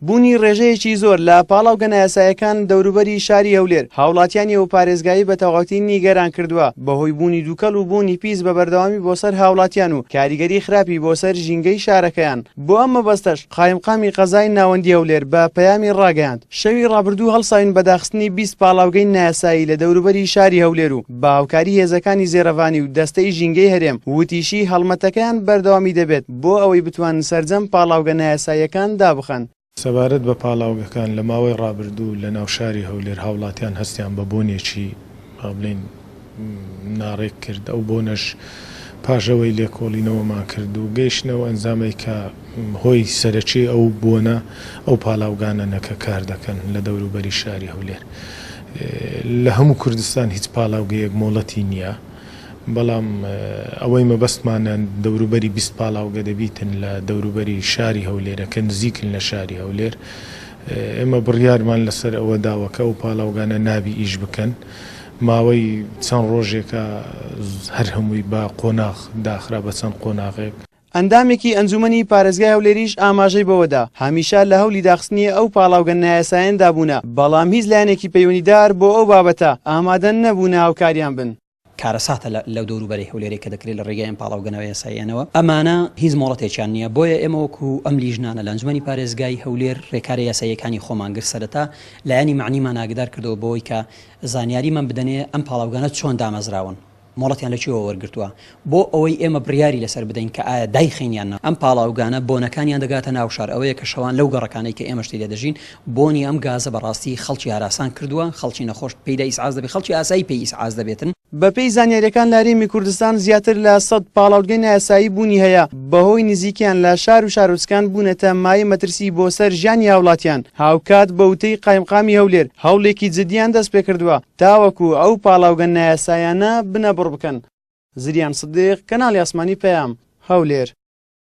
بوونی ڕێژەیەکی زۆر لە پاڵاوگەنە یاساییەکان دەوروبەری شاری هەولێر هاوڵاتیانی و پارێزگایی بە تەواوەتی نیگەران کردووە بەهۆی بوونی دووکەڵ و بوونی پیس بە بەردەوامی بۆ سەر هاوڵاتیان و کاریگەری خراپی بۆ سەر ژینگەی شارەکەیان. بۆ ئەم مەبەستەش قایمقامی قەزای ناوەندی هەولێر بە پەیامی ڕاگەیاند شەوی ڕابردوو هەڵساوین بەداخستنی 20 پاڵاوگەی نایاسایی لە دەوروبەری شاری هەولێر و بە هاوکاری هێزەکانی زێڕەڤانی و دەستەی ژینگەی هەرێم وتیشی هەڵمەتەکەیان بەردەوامی دەبێت بۆ ئەوەی بتوانن سەرجەم پاڵاوگە نایاساییەکان دابخەن. سەبارەت بە پاڵاوگەکان لە ماوەی ڕابردوو لە ناو شاری هەولێر هاوڵاتیان هەستیان بە بۆنێکی بڵێن ناڕێک کرد. ئەو بۆنەش پاژەوەی لێکۆڵینەوەمان کرد و گەیشتنەوە ئەنجامەی کە هۆی سەرەکی ئەو بۆنە ئەو پاڵاوگانە کە کار دەکەن لە دەوروبەری شاری هەولێر. لە هەموو کوردستان هیچ پاڵاوگەیەک مۆڵەتی نییە، بەڵام ئەوەی مەبەستمانە دەوروبەری 20 پاڵاوگە دەبیتن لە دەوروبەری شاری هەولێرە کە نزیکن لە شاری هەولێر. ئێمە بڕیارمان لەسەر ئەوە داوە کە ئەو پاڵاوگانە نابی ئیش بکەن. ماوەی چەند ڕۆژێکە هەر هەمووی بە قۆناغ داخرا بە چەند قۆناغێک. ئەندامێکی ئەنجومەنی پارێزگای هەولێریش ئاماژەی بەوەدا هەمیشە لە هەولی داخستنی ئەو پاڵاوگە نایاساییان دابوونە، بەڵام هیچ لایەنێکی پەیوەندیدار بۆ ئەو بابەتە ئامادە نەبوونە هاوکاریان بن. کارەساتە لەو دەوروبەری هەولێرێک کە دەکرێت لە ڕێگەی ئەم پاڵاوگەنەوە یاساییانەوە ئەمانە هیچ مۆڵەتێکیان نییە. بۆیە ئێمە وەکو ئەم لیژنانە لە ئەنجومەنی پارێزگای هەولێر ڕێکارە یاساییەکانی خۆمان گرت سەرەتا لایەنی معنیمان ئاگدار کردەوە بۆی کە زانیاریمان بدەنێ ئەم پاڵاوگانە چۆن دامەزراون، مۆڵەتیان لەکوێوە وەرگرتووە، بۆ ئەوەی ئێمە بڕیاری لەسەر بدەین کە ئایا دایخینیانە ئەم پاڵاوگانە بۆنەکانیان دەگاتە ناو شار. ئەوەیە کە شەوان لەو گەڕەکانەی کە ئێمەشتی لێ دەژین بۆنی ئەم گازە بەڕاستی خەڵکی هاراسان کردووە، خەڵکی نەخۆش پێیدا ئیسعاز دەبێت، خەڵکی ئاسایی پێی ئیسعاز دەبێتن. بەپێی زانیاریەکان لە هەرێمی کوردستان زیاتر لە 100 پاڵاوگەی نایاسایی بوونی هەیە بەهۆی نزیکیان لە شار و شارۆچکان بوونەتە مای مەترسی بۆ سەر ژیانی هاوڵاتیان. هاوکات بە وتەی قایمقامی هەولێر هەوڵێکی جدیان دەست پێ کردووە تاوەکو ئەو پاڵاوگە نایاساییانە بنەبڕ بکەن. زریان سدیق، کەناڵی ئاسمانی پەیام، هەولێر.